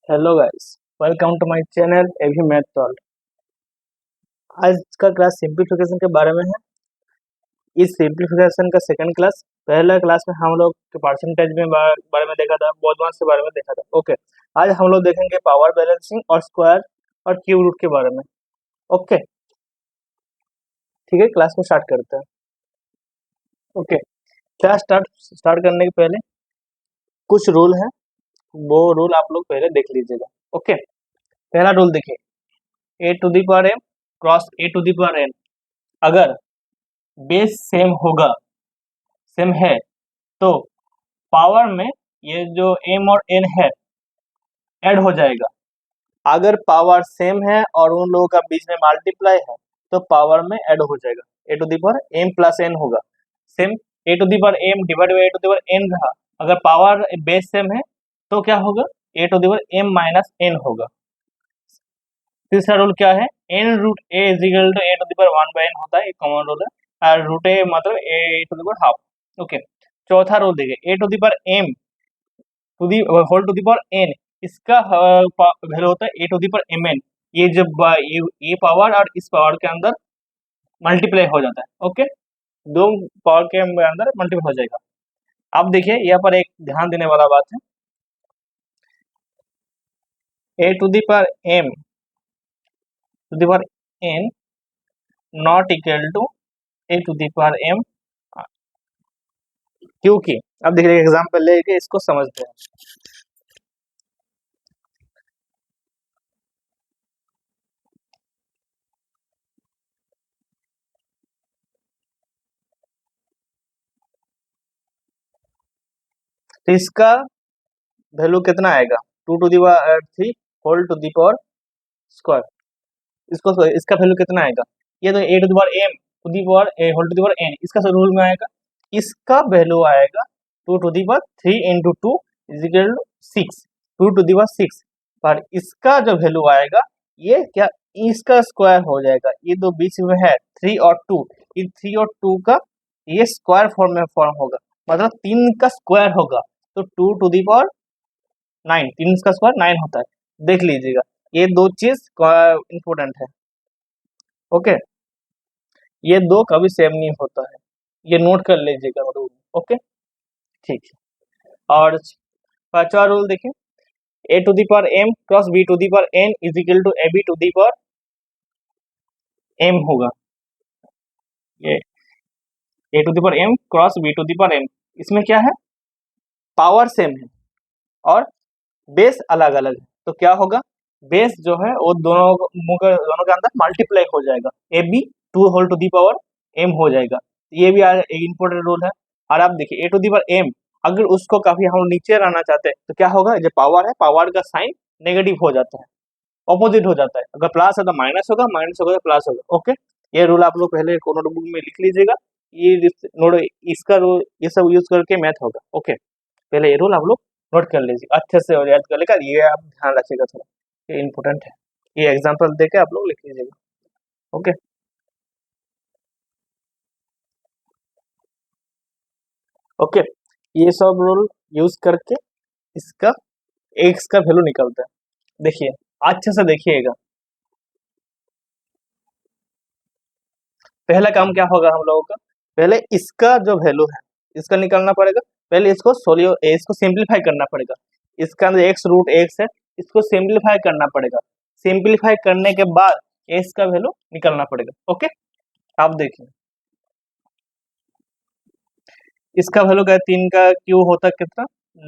Hello guys, welcome to my channel AV math solve. आज का class simplification के बारे में है। इस सिंप्लीफिकेशन का सेकंड क्लास, पहला क्लास में हम लोग के परसेंटेज में बारे में देखा था, बॉडमास के बारे में देखा था। ओके, आज हम लोग देखेंगे पावर बैलेंसिंग और स्क्वायर और क्यूब रूट के बारे में। ओके, ठीक है, क्लास को स्टार्ट करते हैं। ओके, क्लास स्टार्ट करने के पहले कुछ रूल है, वो रूल आप लोग पहले देख लीजिएगा। ओके, पहला रूल देखिए, a to the power m cross a to the power n अगर बेस सेम है तो पावर में ये जो m और n है ऐड हो जाएगा। अगर पावर सेम है और उन लोगों का बीच में मल्टीप्लाई है तो पावर में ऐड हो जाएगा, a to the power m plus n होगा। Same a to the power m divide by a to the power n रहा, अगर पावर बेस सेम है तो क्या होगा, a to the power m minus n होगा। तीसरा रूल क्या है, n root a is equal to a to the power 1 by n होता है, एक कॉमन रूल है, और रूट a मतलब a to the power half. Okay, चौथा रूल देखिए, a to the power m to the whole to the power n, इसका value होता है a to the power mn। ये जब ये पावर और इस पावर के अंदर मल्टीप्लाई हो जाता है। ओके, दो पावर के अंदर मल्टीप्लाई हो जाएगा। अब देखिए यहाँ पर एक ध्यान देने वाला बात है, a to the power m to the power n not equal to a to the power m, क्योंकि अब देखिए एग्जाम्पल लेके इसको समझते हैं। तो इसका वैल्यू कितना आएगा, 2 to the power 3 whole to the power square, इसको इसका वैल्यू कितना आएगा, ये तो a to the power m to the power a whole to the power n, इसका रूल में आएगा, इसका वैल्यू आएगा 2 to the power 3 into 2 is equal to 6, 2 to the power 6। पर इसका जो वैल्यू आएगा ये क्या, इसका स्क्वायर हो जाएगा, ये दो बीच में है 3 और 2, ये 3 और 2 का ये स्क्वायर फॉर्म में फॉर्म होगा, मतलब 3 का स्क्वायर होगा, तो 2 टू दी पावर 9, 3 का स्क्वायर 9 होता है। देख लीजिएगा, ये दो चीज इंपॉर्टेंट है। ओके, ये दो कभी सेम नहीं होता है, ये नोट कर लीजिएगा रूल। ओके, ठीक है। और पांचवा रूल देखिए, a to the power m cross b to the power n is equal to a b to the power m होगा। ये a to the power m cross b to the power n, इसमें क्या है, power same है और base अलग अलग है, तो क्या होगा, बेस जो है वो दोनों के अंदर मल्टीप्लाई हो जाएगा, a b two whole to the power m हो जाएगा। ये भी एक इम्पोर्टेंट रूल है। और आप देखिए a to the power m, अगर उसको काफी हम नीचे रहना चाहते हैं तो क्या होगा, जो पावर है पावर का साइन नेगेटिव हो जाता है, ऑपोजिट हो जाता है, अगर प्लस है तो माइनस होगा, माइनस होगा तो प्लस होगा। ओके, ये रूल आप लोग पहले नोटबुक में लिख लीजिएगा, ये नोट इसका रूल ये सब यूज करके मैथ होगा। ओके, पहले ये रूल आप लोग नोट कर लीजिए अच्छे से और याद कर लेगा, ये आप ध्यान रखिएगा थोड़ा, ये इम्पोर्टेंट है, ये एग्जाम्पल देके आप लोग लिख लीजिएगा। ओके, ओके, ये सब रूल यूज करके इसका एक्स का वैल्यू निकलता है। देखिए अच्छे से देखिएगा, पहला काम क्या होगा हम लोगों का, पहले इसका जो वैल्यू है इसका निकालना पड़ेगा, पहले इसको सिंप्लीफाई करना पड़ेगा, इसका अंदर एक्स रूट एक्स है, इसको सिंप्लीफाई करना पड़ेगा, सिंप्लीफाई करने के बाद एक्स का वैल्यू निकालना पड़ेगा। ओके, आप देखिए इसका वैल्यू क्या है, 3 का क्यू होता है कितना,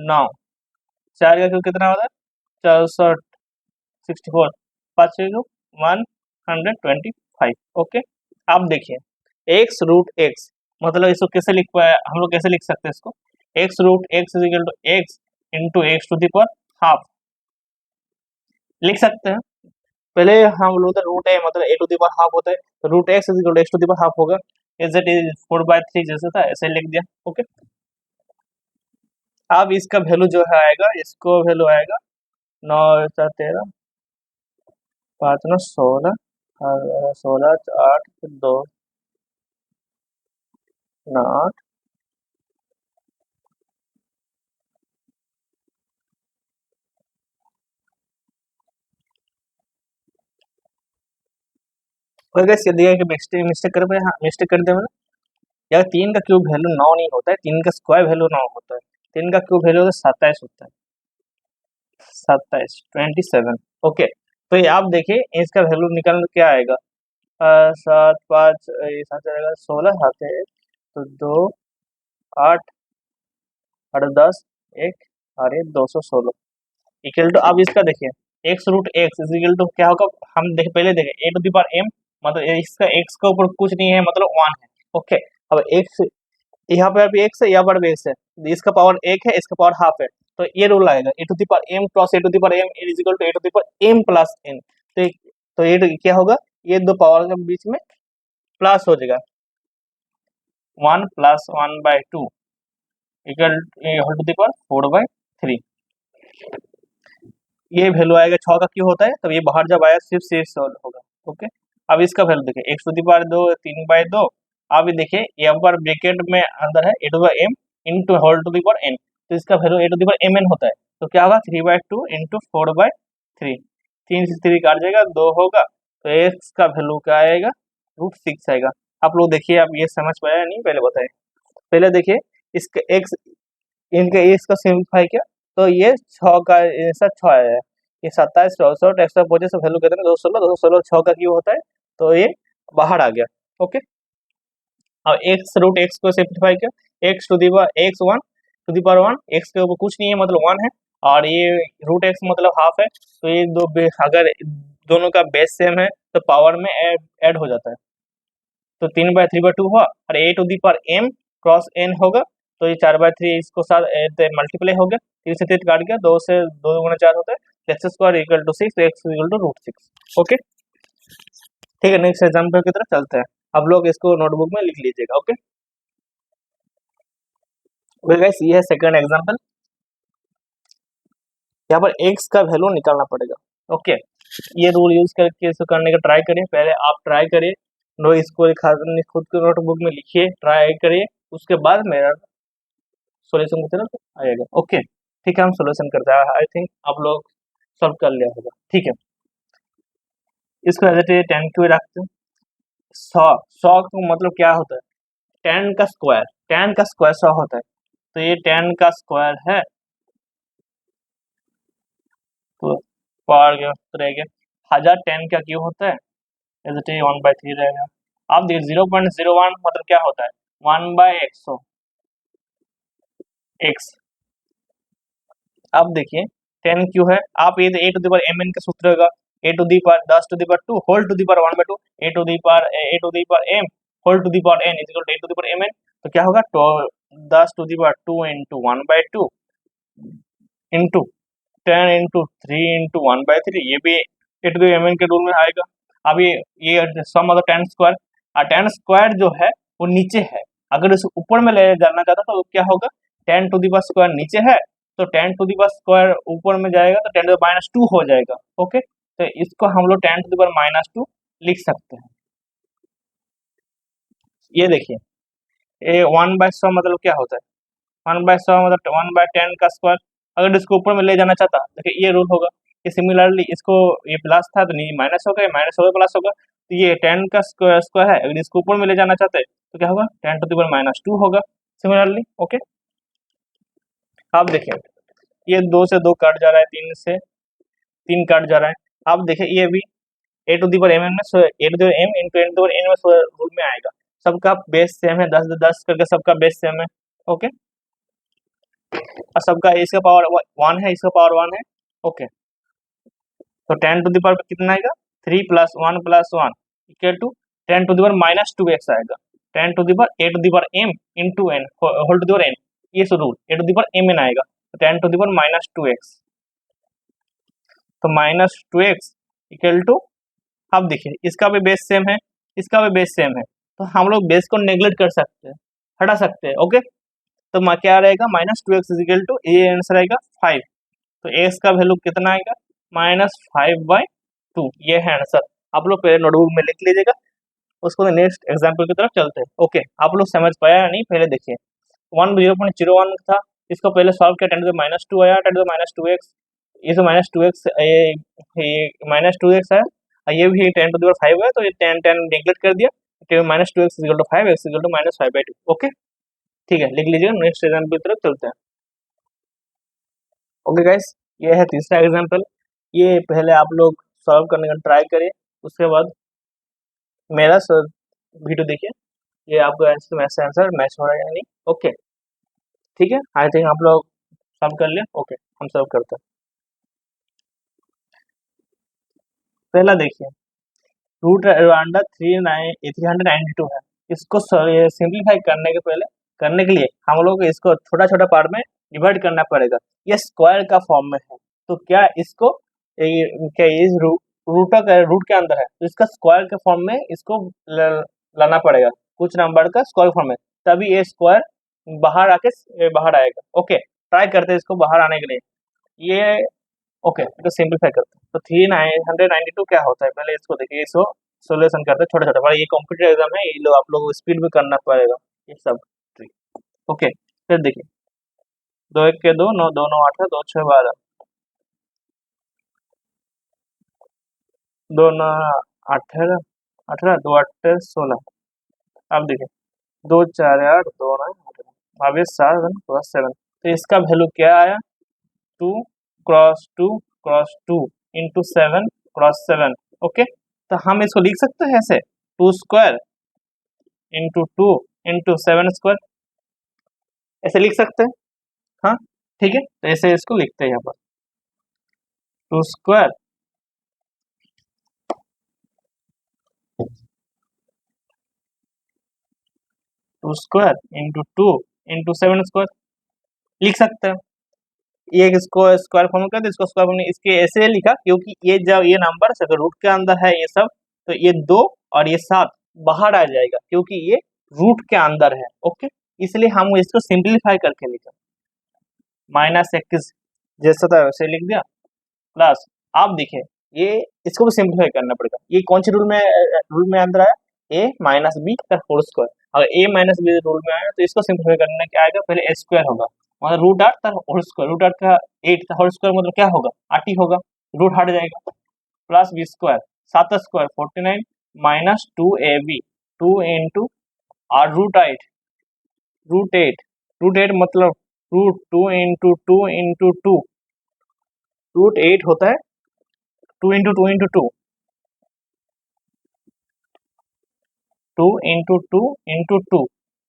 9, 4 का क्यू कितना होता है 64, 64, 5 क्यू 125। ओके, आप देखिए एक्स रूट एक्स, मतलब इसको कैसे लिख पाए हम लोग, कैसे लिख सकते हैं इसको, x root x is equal to x into x to the power half लिख सकते हैं। पहले हम लोग रूट ए मतलब a to the power half होता है, तो root x is equal to x to the power half होगा, इज इट इज 4/3 जैसे था ऐसे लिख दिया। ओके, अब इसका वैल्यू जो है आएगा, इसको वैल्यू आएगा 9 4 13 5 9 16, 16 8 2 9, गाइस ये दिया है कि मिस्टेक मिस्टेक कर पे, हाँ मिस्टेक कर दिया मैंने। यार 3 का क्यूब वैल्यू 9 नहीं होता है, 3 का स्क्वायर वैल्यू 9 होता है। 3 का क्यूब वैल्यू 27 होता है, 27 27। ओके, तो ये आप देखिए इसका वैल्यू निकालना क्या आएगा। 7 5 सात आएगा 16 आते हैं, तो 2 8 और 10 1 और ये 216 इक्वल टू। अब इसका देखिए x root x is equal to क्या होगा। हम देख पहले देखें a to the power m, मतलब इसका एक्स का ऊपर कुछ नहीं है, मतलब 1 है। ओके, अब एक्स यहाँ पर भी एक्स है, यहाँ पर भी एक्स है, इसका पावर 1 है, इसका पावर हाफ है, तो ये रूल आएगा a to the power m cross a to the power m is equal to a to the power m plus n. तो ये क्या होगा, ये दो पावर के बीच में प्लस हो जाएगा, 1 + 1/2 equal whole to the power 4/3। ये वैल्यू आएगा 6 का क्यों होता है, तब ये बाहर जब आया सिर्फ से सॉल्व होगा। ओके, अब इसका वैल्यू देखिए एक्स टू दी पावर 2 3/2। अब ये देखिए यहाँ पर ब्रैकेट में अंदर है a to the m into whole to the power n, तो इसका value a to the power m n होता है। तो क्या होगा 3/2 इंटू 4/3, 3 से 3 काट जाएगा 2 होगा, तो एक्स का वैल्यू क्या आएगा √6 आएगा। आप लोग देखिए, आप ये समझ पाया नहीं पहले बताए। पहले देखिए इसका एक्स, इनका इसका सिंप्लीफाई किया तो ये 6 का ऐसा 6 आया है, ये 27 64 125 वैल्यू कहते हैं 216 216 6 का क्यों होता है, तो ये बाहर आ गया। ओके, अब एक्स रूट एक्स को सिंप्लीफाई किया, x to the power x 1 to the power 1, x के ऊपर कुछ नहीं है मतलब 1 है, और ये रूट एक्स मतलब हाफ है, तो ये दो अगर दोनों का बेस सेम है तो पावर में ऐड हो जाता है, तो 3/3/2 हुआ, और a to the power m cross n होगा, तो ये 4/3 इसको साथ मल्टीप्लाई हो गया, 3 से 3 काट गया, 2 से 2 गुना 4 होता है, x square equal to 6, x equal to √6। Okay, ठीक है, नेक्स्ट एग्जाम्पल की तरफ चलते हैं। आप लोग इसको नोटबुक में लिख लीजिएगा। ओके, वेल गाइस ये है सेकंड एग्जाम्पल। यहाँ पर एक्स का वैल्यू निकालना पड़ेगा। ओके, ये रूल यूज करके इसको करने का ट्राई करिए, पहले आप ट्राई करिए, नो इसको खुद के नोटबुक में लिखिए, ट्राई करिए, उसके बाद मेरा सॉल्यूशन की तरफ आएगा। ओके, ठीक है, हम सॉल्यूशन करते हैं। आई थिंक आप लोग सॉल्व कर लिया होगा। ठीक है, इसको एज इट इज 10 क्यों रखते हैं। 100 का मतलब क्या होता है, 10 का स्क्वायर, 10 का स्क्वायर 100 होता है, तो ये 10 का स्क्वायर है, तो पावर रहेगा 1000, 10 का क्यों होता है, एज इट इज 1/3 रहेगा। अब देखिए 0.01 मतलब क्या होता है, 1/100 एक्स। अब देखिए 10 क्यों है, आप ये a to the power m n का सूत्र होगा, a to the power 10 to the power 2 whole to the power 1/2, a to the power m whole to the power n is equal to a to the power m n, तो क्या होगा 10 to the power 2 into 1/2 into 10 into 3 into 1/3, ये भी a to the m n के rule में आएगा। अब ये सम ऑफ द 10 स्क्वायर, और 10 स्क्वायर जो है वो नीचे है, अगर इसे ऊपर में ले जाना चाहता तो क्या होगा, 10 टू दी पावर स्क्वायर नीचे है, तो 10 टू दी पावर स्क्वायर ऊपर में जाएगा तो 10 टू द पावर -2 हो जाएगा। ओके, तो इसको हम लोग 10 टू द पावर -2 लिख सकते हैं। ये देखिए ये 1/100 मतलब क्या होता है, 1/100 मतलब 1/10 का स्क्वायर, अगर इसको ऊपर में ले जाना चाहता देखिए ये रूल होगा कि सिमिलरली इसको, ये प्लस था तो नहीं माइनस हो गया, माइनस होगा प्लस होगा, तो ये 10 का स्क्वायर है, अगर इसको ऊपर में ले जाना चाहते हैं तो क्या होगा 10 टू द पावर -2 होगा सिमिलरली। ओके, आप देखिए ये 2 से 2 कट जा रहा है, 3 से 3 कट जा रहा है। आप देखिए ये भी a to the power m n में a to the power m into n to the power n में रूल में आएगा, सबका बेस सेम है, 10 10 करके सबका बेस सेम है। ओके, और सबका इसका पावर 1 है, इसका पावर 1 है। ओके, तो 10 टू दी पावर कितना आएगा, 3 + 1 + 1 equal to 10 to the power -2x आएगा, 10 to the power a to the power m into n whole to the power n, ये rule a to the power m n आएगा, तो 10 to the power -2x, तो -2x equal to, अब देखिए इसका भी base same है, इसका भी बेस सेम है, तो हम लोग बेस को नेग्लेक्ट कर सकते हैं, हटा सकते हैं। ओके, तो क्या रहेगा -2x इक्वल टू, ये आंसर आएगा 5, तो x का वैल्यू कितना आएगा -5/2, ये है आंसर। आप लोग पहले नोटबुक में लिख लीजिएगा, उसको नेक्स्ट एग्जाम्पल की तरफ चलते हैं। ओके, आप लोग समझ पाया या नहीं, पहले देखिए 0.01 था, इसको पहले सॉल्व किया, 10 टू द -2 आया, 10 टू द -2x, ये तो -2x, ये -2x है, और ये भी 10⁵ है, तो ये 10 नेग्लेक्ट कर दिया, -2x = 5, x = -5/2। ओके, ठीक है, लिख लीजिएगा। नेक्स्ट एग्जाम्पल की तरफ चलते हैं। ओके गाइस, ये है तीसरा एग्जाम्पल। ये पहले आप लोग सॉल्व करने का ट्राई करिए, उसके बाद मेरा वीडियो देखिए, ये आपको आंसर मैच हो रहा है या नहीं। ओके, ठीक है, आई थिंक आप लोग सॉल्व कर लिया। ओके, हम सॉल्व करते हैं। पहला देखिए, √392 है। इसको सिंप्लीफाई करने के लिए हम लोग को इसको छोटा छोटा पार्ट में डिवाइड करना पड़ेगा। ये स्क्वायर का फॉर्म में है, तो क्या इसको क्या इस रूट के अंदर है, तो इसका स्क्वायर के फॉर्म में इसको लाना पड़ेगा, कुछ नंबर का स्क्वायर फॉर्म में, तभी ये स्क्वायर बाहर आएगा। ओके, ट्राई करते हैं इसको बाहर आने के लिए। ये ओके, तो सिंप्लीफाई करते हैं। तो 392 क्या होता है, पहले इसको देखिए, इसको सोल्यूशन करते हैं छोटा छोटा, पर ये कॉम्पिटिटिव एग्जाम है, ये लोग आप लोगों को स्पीड में करना पड़ेगा ये सब ट्रिक। ओके, फिर देखिए, 2 1 के 2, 9 2 9 8 2 6 12, 2 9 18 18 2 8 16। अब देखिए, 2 4 8 2 9 18, 22 7 तो इसका वैल्यू क्या आया, 2 cross 2 cross 2 into 7 cross 7। Okay, तो हम इसको लिख सकते हैं ऐसे, 2 स्क्वायर इंटू 2 इंटू 7 स्क्वायर, ऐसे लिख सकते हैं। हाँ, ठीक है, तो ऐसे इसको लिखते हैं यहाँ पर, 2 स्क्वायर इंटू 2 इंटू 7 स्क्वायर लिख सकते हैं। ये इसको स्क्वायर फॉर्म कर दे, इसको स्क्वायर फॉर्म इसके ऐसे लिखा, क्योंकि ये जब ये नंबर अगर रूट के अंदर है ये सब, तो ये 2 और ये 7 बाहर आ जाएगा, क्योंकि ये रूट के अंदर है। ओके, इसलिए हम इसको सिंप्लीफाई करके लिखा, -21 जैसा था वैसे लिख दिया, प्लस आप देखिए, ये इसको भी सिंप्लीफाई करना पड़ेगा। ये कौन सी रूल में अंदर आया, a-b² अगर a-b रूल में आया, तो इसको सिंप्लीफाई करने क्या आएगा, पहले a² होगा, मतलब √8 का 8 का होल स्क्वायर, मतलब क्या होगा, 8 ही होगा, रूट हट जाएगा, plus b², 7 square 49 minus 2ab, 2 into और √8 मतलब √2 इंटू 2 √8 होता है 2 इंटू 2 इंटू 2, 2 इंटू 2 इंटू 2।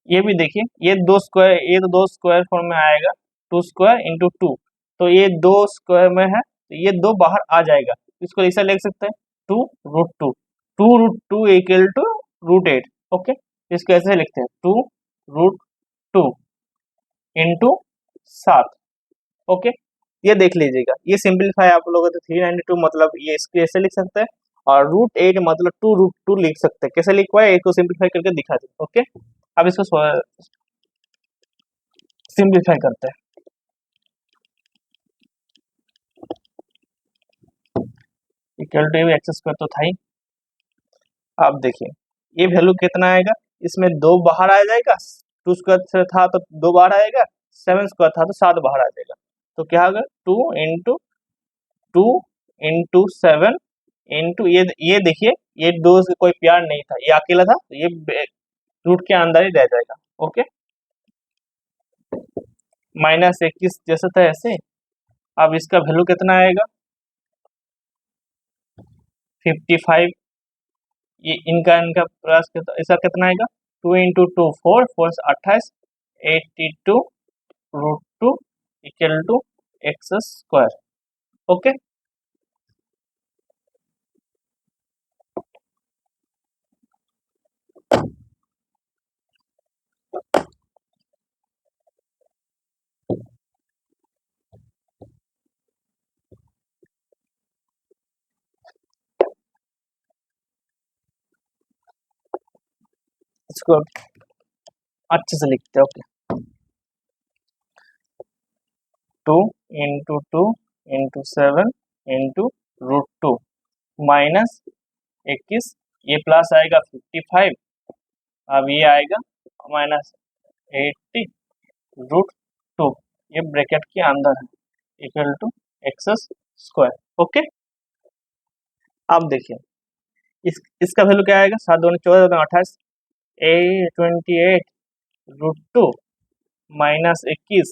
ये भी देखिए, ये तो 2 स्क्वायर फॉर्म में आएगा, 2 स्क्वायर इंटू 2, तो ये 2 स्क्वायर में है, तो ये 2 बाहर आ जाएगा, इसको ऐसा लिख सकते हैं, 2 √2, 2 √2 इक्वल टू √8। ओके, इसको ऐसे लिखते हैं, 2 √2 इंटू 7। ओके, ये देख लीजिएगा, ये सिंपलीफाई आप लोगों को 392 मतलब ये इसको ऐसे लिख सकते हैं, और √8 मतलब 2 √2 लिख सकते हैं। कैसे लिखवाए, इसको सिंपलीफाई करके दिखा दें। ओके, अब इसको सिंपलीफाई करते हैं। इक्वल टू x² तो था ही। अब देखिए, ये वैल्यू कितना आएगा, इसमें 2 बाहर आ जाएगा, 2 स्क्वायर था तो 2 बाहर आएगा, 7 स्क्वायर था तो 7 बाहर आ जाएगा, तो क्या होगा, 2 इंटू 7 इंटू ये देखिए, ये 2 से कोई प्यार नहीं था, ये अकेला था, तो ये रूट के अंदर ही रह जाएगा। ओके, -21 जैसा था ऐसे। अब इसका वैल्यू कितना आएगा, 55, ये इनका प्लस इसका कितना आएगा, 2 into 2 4 4 28 82 √2 equal to x²। Okay, इसको अच्छे से लिखते हैं। ओके, 2 इंटू 2 इंटू 7 इंटू √2 -21, ये प्लस आएगा 55, अब ये आएगा -80 √2, ये ब्रैकेट के अंदर है, इक्वल टू x²। ओके, अब देखिए, इसका वैल्यू क्या आएगा, 7 दूनी 14 दूनी 28, 28 √2 माइनस 21,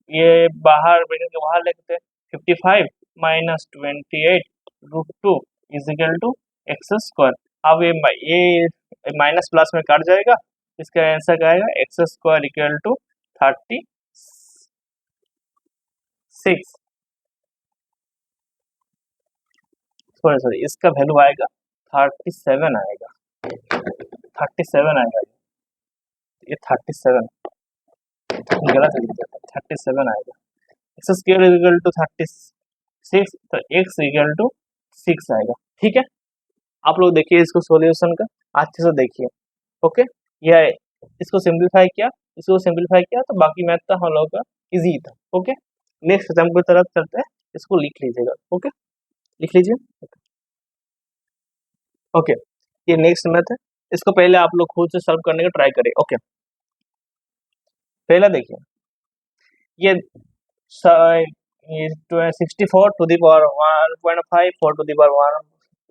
ये बाहर ब्रैकेट के बाहर लिखते हैं, 55 minus 28 √2 is equal to x square. अब ये माइनस प्लस में काट जाएगा, इसका आंसर क्या आएगा, x square equal to 36, sorry इसका वैल्यू आएगा 37 आएगा, 37 आएगा, ये 37 गलत है, 37 आएगा। एक्स स्क्वायर इक्वल टू 36, तो एक्स इक्वल टू 6 आएगा। ठीक है, आप लोग देखिए इसको सॉल्यूशन का अच्छे से देखिए। ओके, यह इसको सिंपलीफाई किया, इसको सिंपलीफाई किया तो बाकी मैथ तो हम लोग का इजी था। ओके, नेक्स्ट एग्जाम्पल की तरफ चलते हैं, इसको लिख लीजिएगा। ओके, लिख लीजिए। ओके, ये नेक्स्ट मैथ है, इसको पहले आप लोग खुद से सॉल्व करने का ट्राई करिए। ओके, पहला देखिए, ये 64 to the power 1.5, 4 to the power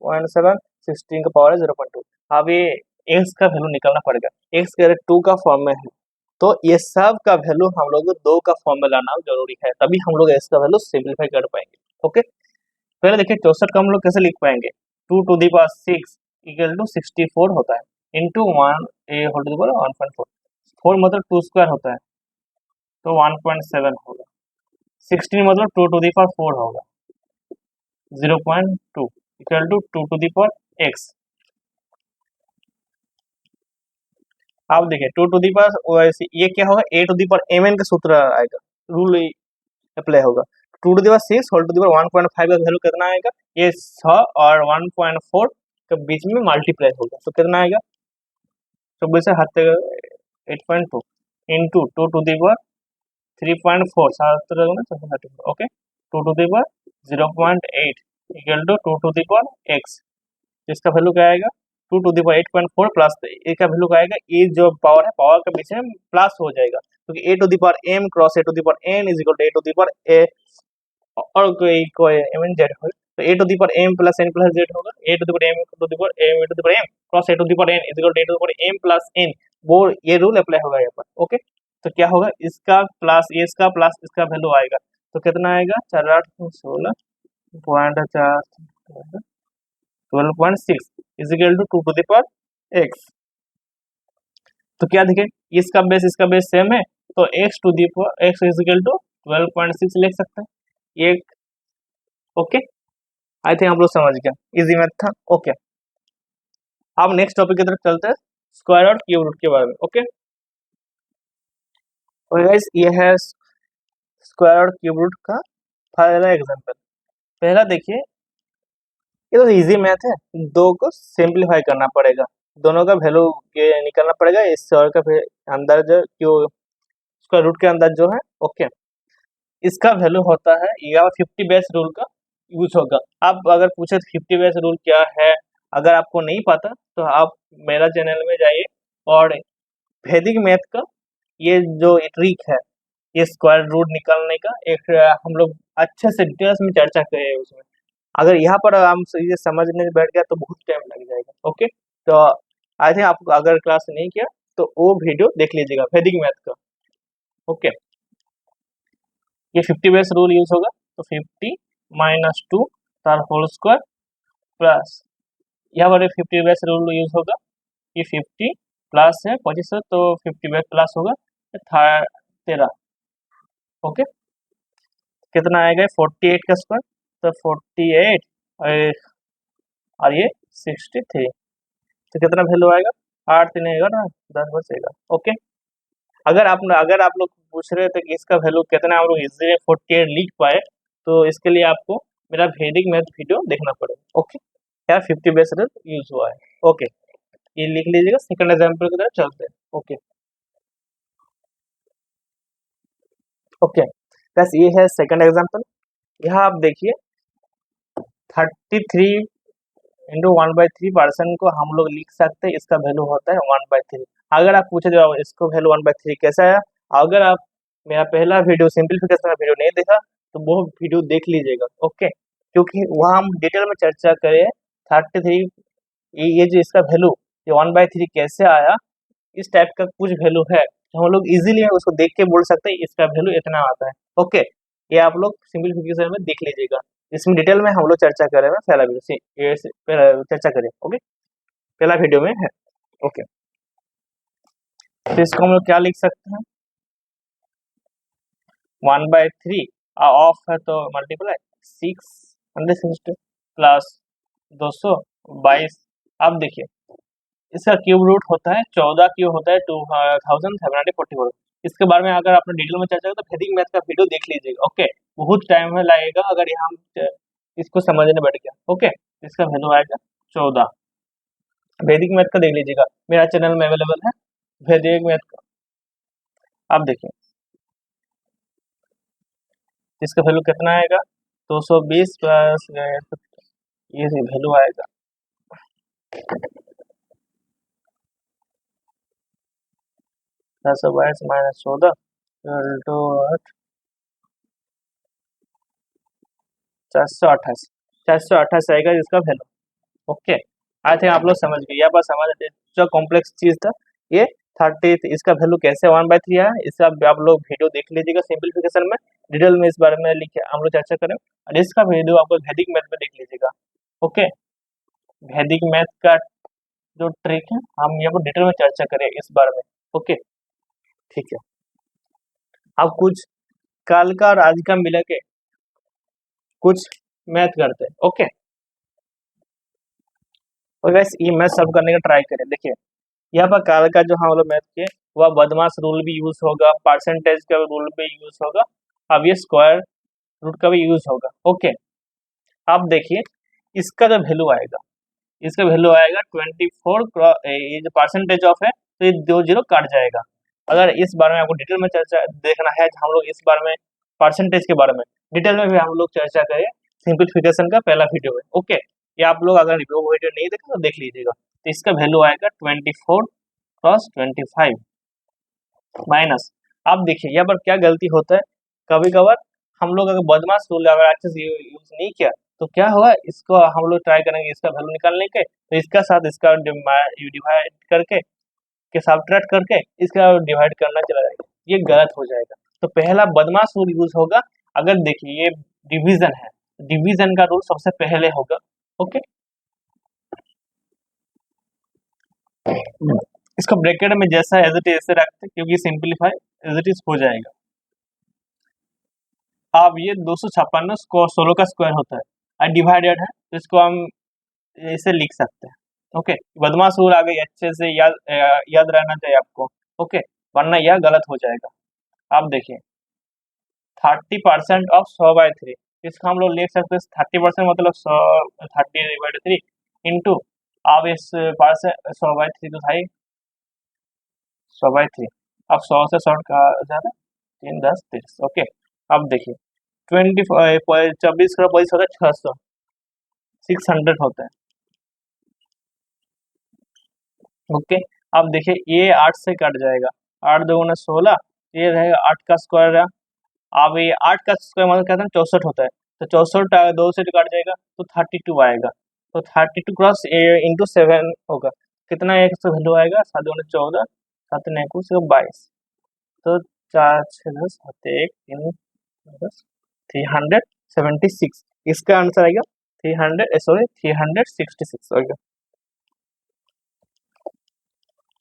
1.7, 16 का पावर है 0.2। अब ये x का वैल्यू निकालना पड़ेगा, x के 2 का फॉर्म में है, तो ये सब का वैल्यू हम लोग को 2 का फॉर्म में लाना जरूरी है, तभी हम लोग x का वैल्यू सिंप्लीफाई कर पाएंगे। ओके, पहले देखिए 64 का हम लोग कैसे लिख पाएंगे, 2 to the power 6 equal to 64 होता है, into 1 a whole to the power 1.4, 4 मतलब 2 स्क्वायर होता है तो 1.7 होगा, 16 मतलब 2 टू दी पावर 4 होगा, 0.2 equal to 2 to the power x। आप देखिए 2 टू दी पावर ये क्या होगा, a to the power mn का सूत्र आएगा, रूल अप्लाई होगा। 2 to the power 6 whole to the power 1.5 का वैल्यू कितना आएगा, ये 6 और 1.4 के बीच में मल्टीप्लाई होगा, तो कितना आएगा, 24 से हट 8.2 into 2 to the power 3.4, 7 okay, 2 to the power 0.8 equal to 2 to the power x, इसका वैल्यू क्या आएगा, 2 टू दी पावर 8.4 प्लस ए का वैल्यू क्या आएगा, ये जो पावर है पावर के बीच में प्लस हो जाएगा, क्योंकि a to the power m cross a to the power n is equal to a to the power a और कोई m n z हो, तो a to the power m plus n plus z होगा, a to the power m to the power m to the power m cross a to the power n is equal to a to the power m plus n, वो ये rule apply होगा यहाँ पर। Okay, तो क्या होगा, इसका plus इसका प्लस इसका वैल्यू आएगा, तो कितना आएगा, 4 8 16 point 4 12.6 is equal to 2 to the power x। तो क्या देखें, इसका बेस सेम है, तो x to the power x is equal to 12.6 लिख सकते हैं एक। ओके, आई थिंक आप लोग समझ गए, इजी मैथ था। ओके, अब नेक्स्ट टॉपिक की तरफ चलते हैं, स्क्वायर और क्यूब रूट के बारे में। ओके, और गाइस ये है स्क्वायर और क्यूब रूट का पहला एग्जांपल। पहला देखिए, ये तो इजी मैथ है, दो को सिंप्लीफाई करना पड़ेगा, दोनों का वैल्यू निकालना पड़ेगा, इस स्क्वायर का फिर अंदर जो क्यों स्क्वायर रूट के अंदर जो है। ओके, इसका वैल्यू होता है, या 50 बेस रूल का यूज होगा। आप अगर पूछे 50 बेस रूल क्या है, अगर आपको नहीं पता तो आप मेरा चैनल में जाइए और वैदिक मैथ का ये जो ट्रिक है, ये स्क्वायर रूट निकालने का एक हम लोग अच्छे से डिटेल्स में चर्चा करें उसमें। अगर यहाँ पर हम ये समझने बैठ गया तो बहुत टाइम लग जाएगा। ओके, तो आई थिंक आपको अगर क्लास नहीं किया तो वो वीडियो देख लीजिएगा वैदिक मैथ का। ओके, ये 50 बेस रूल यूज होगा, तो 50 माइनस 2 तार होल स्क्वायर प्लस यहाँ पर 50 बेस रूल यूज होगा, ये 50 प्लस है 25 है तो 50 बेस प्लस होगा 13। ओके, कितना आएगा 48 का स्क्वायर, तो 48 और ये 63, तो कितना वैल्यू आएगा, 8 3 11 10 बचेगा। ओके, अगर आप लोग पूछ रहे थे कि इसका वैल्यू कितना हम लोग इजीली 48 लिख पाए, तो इसके लिए आपको मेरा वैदिक मैथ वीडियो देखना पड़ेगा। ओके, क्या 50 बेस रूल यूज हुआ है। ओके, ये लिख लीजिएगा, सेकंड एग्जांपल की तरफ चलते हैं। ओके ओके, बस ये है सेकंड एग्जांपल। यहाँ आप देखिए 33 इंटू 1/3% को हम लोग लिख सकते हैं, इसका वैल्यू होता है 1/3। अगर आप पूछे जो इसको वैल्यू 1/3 कैसा है, अगर आप मेरा पहला वीडियो सिंप्लीफिकेशन का वीडियो नहीं देखा तो वो वीडियो देख लीजिएगा। ओके, क्योंकि वहाँ हम डिटेल में चर्चा करें 33 ये जो इसका वैल्यू ये 1/3 कैसे आया, इस टाइप का कुछ वैल्यू है तो हम लोग इजीली उसको देख के बोल सकते हैं इसका वैल्यू इतना आता है। ओके, ये आप लोग सिंपलीफिकेशन में देख लीजिएगा, इसमें डिटेल में हम लोग चर्चा करेंगे पहला वीडियो से, चर्चा करें। ओके, पहला वीडियो में है। ओके, तो इसको हम लोग क्या लिख सकते हैं, 1/3 ऑफ है तो मल्टीप्लाई 660 प्लस 222। अब देखिए इसका क्यूब रूट होता है 14, क्यूब होता है 2744। इसके बारे में अगर आपने डिटेल में चर्चा करें तो वैदिक मैथ का वीडियो देख लीजिएगा। ओके, बहुत टाइम में लगेगा अगर यहाँ इसको समझने बैठ गया। ओके, इसका वैल्यू आएगा 14। वैदिक मैथ का देख लीजिएगा, मेरा चैनल में अवेलेबल है वैदिक मैथ का। आप देखिए इसका वैल्यू कितना आएगा, 220 प्लस ये वैल्यू आएगा 422 माइनस 14 टू 428 आएगा इसका वैल्यू। ओके, आई थिंक आप लोग समझ गए, यहाँ पर समझ जो कॉम्प्लेक्स चीज था ये 30, इसका वैल्यू कैसे 1/3 है, इसका आप लोग वीडियो देख लीजिएगा सिंपलीफिकेशन में, डिटेल में इस बारे में लिखे हम लोग चर्चा करें, और इसका वीडियो आपको वैदिक मैथ में देख लीजिएगा। ओके, वैदिक मैथ का जो ट्रिक है हम यहाँ पर डिटेल में चर्चा करें इस बारे में। ओके, ठीक है, अब कुछ कल का और आज का मिला के कुछ मैथ करते हैं। ओके, और वैसे ये मैथ सब करने का ट्राई करें। देखिए यहाँ पर कल का जो हम लोग मैथ के वह बदमाश रूल भी यूज होगा, परसेंटेज का रूल भी यूज होगा, अब ये स्क्वायर रूट का भी यूज होगा। ओके, अब देखिए इसका जो वैल्यू आएगा, इसका वैल्यू आएगा 24, ये जो परसेंटेज ऑफ है तो ये 2 0 काट जाएगा। अगर इस बारे में आपको डिटेल में चर्चा देखना है, हम लोग इस बारे में परसेंटेज के बारे में डिटेल में भी हम लोग चर्चा करें सिंपलीफिकेशन का पहला वीडियो में। ओके, ये आप लोग अगर वो वीडियो नहीं देखा तो देख लीजिएगा। तो इसका वैल्यू आएगा 24 + 25 माइनस। अब देखिए यहाँ पर क्या गलती होता है, कभी कभार हम लोग अगर बदमाश रूल अगर अच्छे से यूज नहीं किया तो क्या हुआ, इसको हम लोग ट्राई करेंगे इसका वैल्यू निकालने के, तो इसका साथ इसका डिवाइड करके के सब्ट्रैक्ट करके इसका डिवाइड करना चला जाएगा, ये गलत हो जाएगा। तो पहला बदमाश रूल यूज होगा, अगर देखिए ये डिवीजन है, डिवीजन का रूल सबसे पहले होगा। ओके, इसको ब्रैकेट में जैसा एज इट इज ऐसे रखते क्योंकि सिंपलीफाई एज इट इज हो जाएगा। अब ये 256 16 का स्क्वायर होता है और डिवाइडेड है, तो इसको हम ऐसे लिख सकते हैं। ओके, बदमाश रूल आ गई, अच्छे से याद रहना चाहिए आपको। ओके, वरना यह गलत हो जाएगा। आप देखिए 30% ऑफ 100/3, इसको हम लोग लिख सकते हैं 30% मतलब 30/3 इंटू, अब इस परसेंट 100/3 तो था ही 100/3, अब 100 से शॉर्ट कहा जा रहा है 3 10 30। ओके, अब देखिए 24 का 25 होता है 600, 600 होता है। ओके, अब देखिए ये 8 से कट जाएगा, 8 2 16, ये रहेगा 8 का स्क्वायर रहा। अब ये 8 का स्क्वायर मतलब कहते हैं 64 होता है, तो 64 2 से कट जाएगा तो 32 आएगा, तो 32 क्रॉस इंटू 7 होगा, कितना एक से वैल्यू आएगा 7 2 14, 7 9 22, तो 4 6 10 7 1 3 10 376, इसका आंसर आएगा 366 होगा,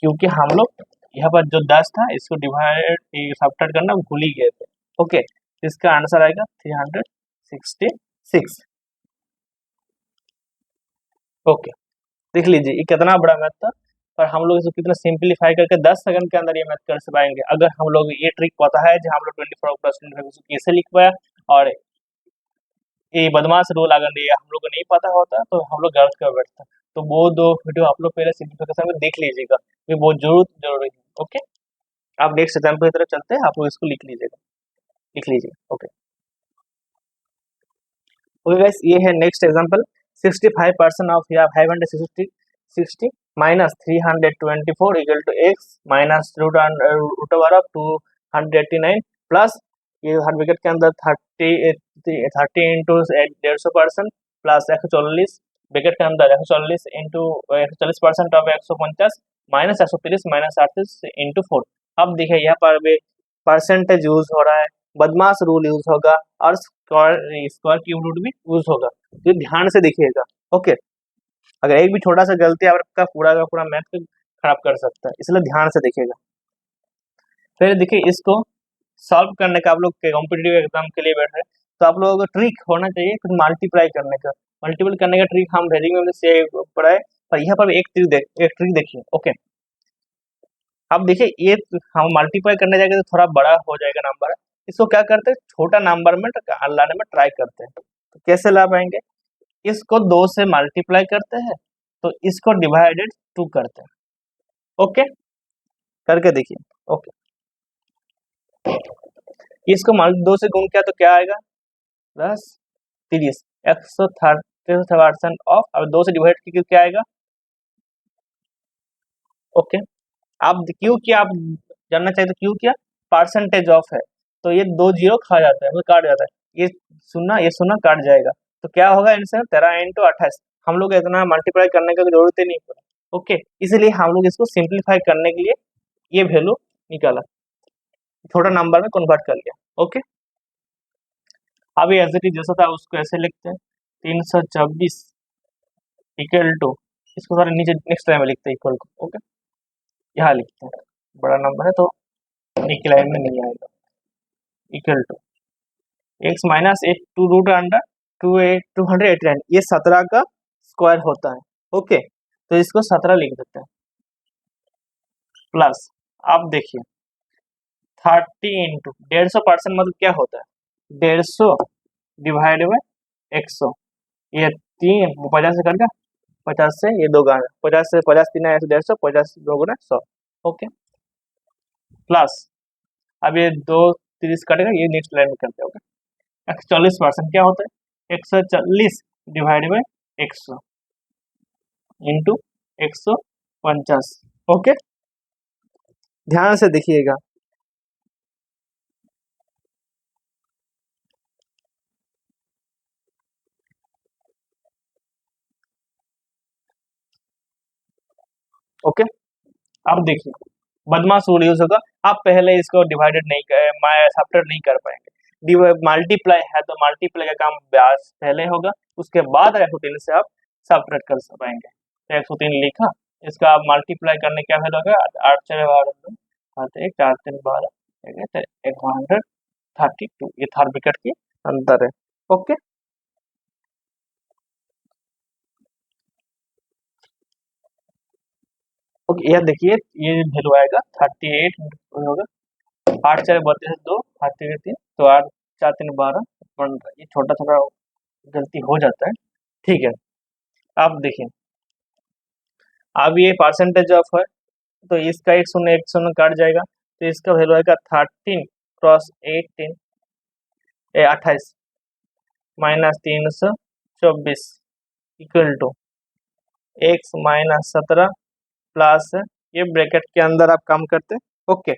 क्योंकि हम लोग यहाँ पर जो 10 था इसको डिवाइड सब्ट्रैक्ट करना भूल ही गए थे। ओके, इसका आंसर आएगा 366। ओके, देख लीजिए ये कितना बड़ा मैथ था, पर हम लोग इसको कितना सिंपलीफाई करके 10 सेकंड के अंदर ये मैथ कर पाएंगे अगर हम लोग ये ट्रिक पता है जो हम लोग 24 + 25 कैसे लिख पाया, और ये बदमाश रूल अगर ये हम लोग को नहीं पता होता तो हम लोग गलत कर बैठते। तो वो 2 वीडियो आप लोग पहले सिंपलीफिकेशन में देख लीजिएगा, ये बहुत जरूरी है। ओके, आप नेक्स्ट एग्जाम्पल की तरफ चलते हैं, आप लोग इसको लिख लीजिएगा, लिख लीजिए। ओके, ओके गाइस, ये है नेक्स्ट एग्जांपल, 65% ऑफ या 560 minus 324 equal to x minus root over of 289 plus ये हर ब्रैकेट के अंदर 30 इंटू 150% प्लस 140 ब्रैकेट के अंदर 140 into 140% of 150 minus 130 minus 38 into 4। अब देखिए यहाँ पर भी परसेंटेज यूज हो रहा है, बदमाश रूल यूज होगा और स्क्वायर क्यूब रूट भी यूज होगा, तो ध्यान से देखिएगा। ओके, अगर एक भी छोटा सा गलती आपका पूरा का पूरा मैथ को खराब कर सकता है, इसलिए ध्यान से देखिएगा। फिर देखिए इसको सॉल्व करने का, आप लोग कॉम्पिटेटिव एग्जाम के लिए बैठ रहे हैं तो आप लोगों को ट्रिक होना चाहिए कुछ मल्टीप्लाई करने का। मल्टीपल करने का ट्रिक हम वैदिक में से पढ़ा है, पर यहाँ पर एक ट्रिक देखिए। ओके, अब देखिए ये हम मल्टीप्लाई करने जाएंगे तो थोड़ा बड़ा हो जाएगा नंबर, इसको क्या करते हैं छोटा नंबर में लाने में ट्राई करते हैं। तो कैसे ला पाएंगे, इसको 2 से मल्टीप्लाई करते हैं तो इसको डिवाइडेड 2 करते हैं। ओके, करके देखिए। ओके, इसको 2 से गुण किया तो क्या आएगा 10 30 130 ऑफ, अब 2 से डिवाइड की क्या आएगा। ओके, आप क्यों किया, आप जानना चाहिए तो क्यों किया, परसेंटेज ऑफ है तो ये 2 जीरो खा जाता है, मतलब काट जाता है, ये सुना काट जाएगा, तो क्या होगा आंसर 13 इंटू 28। हम लोग इतना मल्टीप्लाई करने का जरूरत ही नहीं पड़ा। ओके, इसलिए हम लोग इसको सिंप्लीफाई करने के लिए ये वैल्यू निकाला, छोटा नंबर में कन्वर्ट कर लिया। ओके, अभी एज इट इज जैसा था उसको ऐसे लिखते हैं 324 इक्वल टू, इसको सारे नीचे नेक्स्ट लाइन में लिखते हैं इक्वल को। ओके, यहाँ लिखते हैं, बड़ा नंबर है तो एक लाइन में नहीं आएगा, equal to x minus 8 two root under 289, ये 17 का स्क्वायर होता है। ओके, तो इसको 17 लिख देते हैं, प्लस आप देखिए 30 इंटू 150% मतलब क्या होता है 150 डिवाइड बाई 100, ये 3 50 से कट गया, 50 से ये 2 गाना 50 से 50 3 आया तो 150, 50 2 गुना 100। ओके, प्लस अब ये 2 30 कटेगा, ये नेक्स्ट लाइन में करते हैं। ओके, 140% क्या होता है 140 डिवाइड बाई 100 इंटू 150। ओके, ध्यान से देखिएगा। ओके, अब देखिए बदमाश रूल यूज होगा, आप पहले इसको डिवाइडेड नहीं कर सब्ट्रैक्ट नहीं कर पाएंगे, मल्टीप्लाई है तो मल्टीप्लाई का काम ब्याज पहले होगा, उसके बाद 103 से आप सब्ट्रैक्ट कर पाएंगे। तो 103 लिखा, इसका आप मल्टीप्लाई करने क्या वैल्यू होगा 8 4 12 1 4 3 12 132, ये थर्ड ब्रैकेट की अंदर है। ओके, ओके, यह देखिए ये वैल्यू आएगा 38 होगा 8 4 32 2 8 3 3 तो 8 4 3 12 15, ये छोटा छोटा गलती हो जाता है, ठीक है। अब देखिए अब ये परसेंटेज ऑफ है तो इसका एक शून्य काट जाएगा, तो इसका वैल्यू आएगा 13 cross 18 28 minus 324 equal to x minus 17 plus ये ब्रैकेट के अंदर आप काम करते हैं। ओके,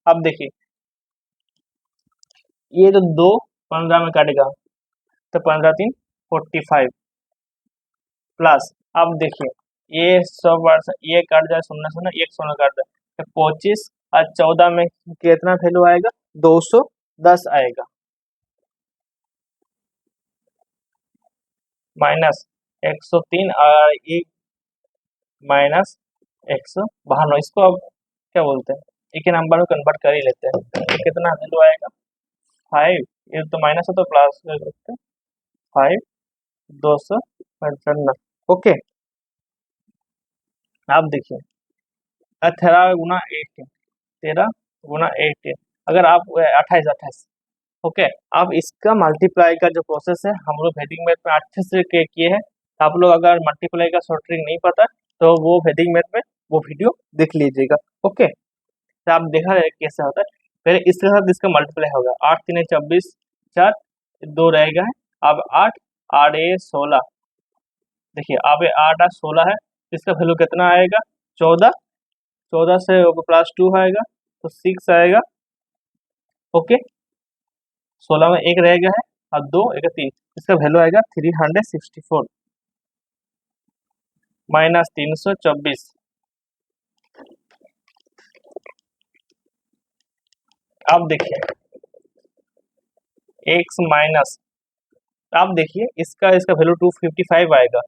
अब देखिए ये तो 2 15 में काटेगा तो 15 3 45 प्लस, अब देखिए ये 100 ये काट जाए शून्य शून्य एक शून्य काट जाए तो 25 और 14 में कितना वैल्यू आएगा 210 आएगा, माइनस 103 और एक माइनस 152, इसको अब क्या बोलते हैं एक ही नंबर में कन्वर्ट कर ही लेते हैं, तो कितना वैल्यू आएगा 5, ये तो माइनस है तो प्लस कर सकते हैं 5 255। ओके, आप देखिए 13 गुना 18 13 गुना 18, अगर आप 28 ओके, आप इसका मल्टीप्लाई का जो प्रोसेस है हम लोग वैदिक मैथ में अच्छे से किए हैं, आप लोग अगर मल्टीप्लाई का शॉर्ट ट्रिक नहीं पता तो वो वैदिक मैथ में वो वीडियो देख लीजिएगा। ओके, तो आप देखा है कैसे होता है, पहले इसके साथ इसका मल्टीप्लाई होगा 8 3 24 4 2 रहेगा है, अब 8 8 16, देखिए अब 8 8 16 है, इसका वैल्यू कितना आएगा 14, 14 से प्लस 2 आएगा तो 6 आएगा। ओके, 16 में एक रह गया है और 2 एक 3, इसका वैल्यू आएगा 364। -324। अब देखिए x माइनस, आप देखिए इसका इसका वैल्यू 255 आएगा,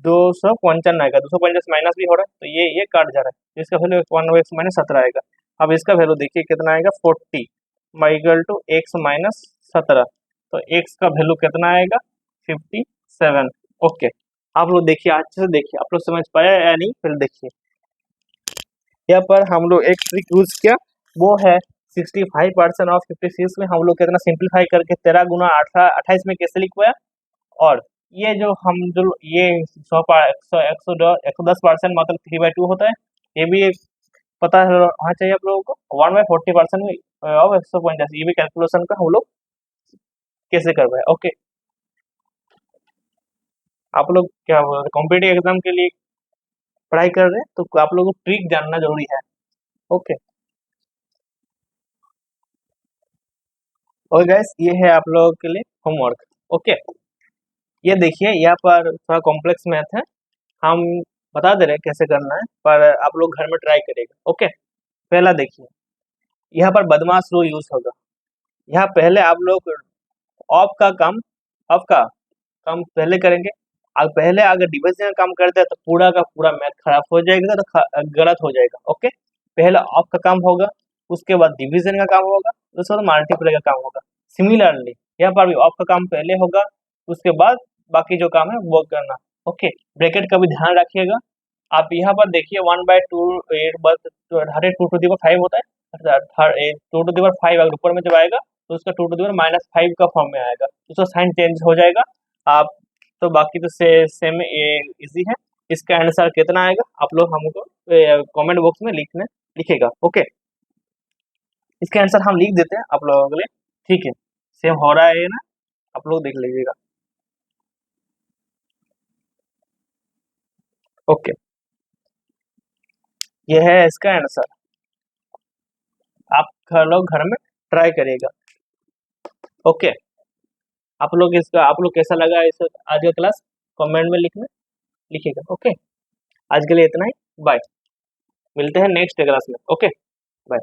255 आएगा, 250 माइनस भी हो रहा है तो ये काट जा रहा है, तो इसका वैल्यू 1 माइनस 17 आएगा। अब इसका वैल्यू देखिए कितना आएगा 40 इक्वल टू x माइनस 17, तो x का वैल्यू कितना आएगा 57। ओके, आप लोग देखिए अच्छे से देखिए, आप लोग समझ पाया या नहीं, फिर देखिए यहाँ पर हम लोग एक ट्रिक यूज किया, वो है 65% ऑफ 56 में हम लोग कितना सिंप्लीफाई करके 13 गुना 28 में कैसे लिखवाया, और ये जो हम जो ये 110% मतलब 3/2 होता है, ये भी एक पता होना चाहिए आप लोगों को। 1/40% में और 150, ये भी कैलकुलेशन का हम लोग कैसे करवाए। ओके, आप लोग क्या कॉम्पिटिटिव एग्जाम के लिए पढ़ाई कर रहे हैं तो आप लोगों को ट्रिक जानना जरूरी है। ओके, और गैस ये है आप लोगों के लिए होमवर्क। ओके, ये देखिए यहाँ पर थोड़ा कॉम्प्लेक्स मैथ है, हम बता दे रहे हैं कैसे करना है, पर आप लोग घर में ट्राई करेगा। ओके, पहला देखिए यहाँ पर बदमाश रो यूज होगा। यहाँ पहले आप लोग ऑफ का काम पहले करेंगे, और पहले अगर डिवीजन का काम करते हैं तो पूरा का पूरा मैथ खराब हो जाएगा, तो गलत हो जाएगा। ओके, पहले ऑफ का काम होगा, उसके बाद डिवीजन का काम होगा, उसके बाद मल्टीप्लाई का काम होगा। सिमिलरली यहाँ पर भी ऑफ का काम पहले होगा, उसके बाद बाकी जो काम है वो करना। ओके, ब्रैकेट का भी ध्यान रखिएगा। आप यहाँ पर देखिए 1/2 हर 2 to the 5 होता है, 2 to the 5 अगर ऊपर में जब आएगा तो उसका 2 to the -5 का फॉर्म में आएगा, उसका साइन चेंज हो जाएगा। आप तो बाकी तो सेम इजी है। इसका आंसर कितना आएगा आप लोग हमको कमेंट बॉक्स में लिखेगा। ओके, इसका आंसर हम लिख देते हैं आप लोगों के लिए, ठीक है, सेम हो रहा है ना, आप लोग देख लीजिएगा। ओके, ये है इसका आंसर, आप लोग घर में ट्राई करिएगा। ओके, आप लोग कैसा लगा इस आज का क्लास, कमेंट में लिखिएगा। ओके, आज के लिए इतना ही, बाय, मिलते हैं नेक्स्ट क्लास में। Okay, bye.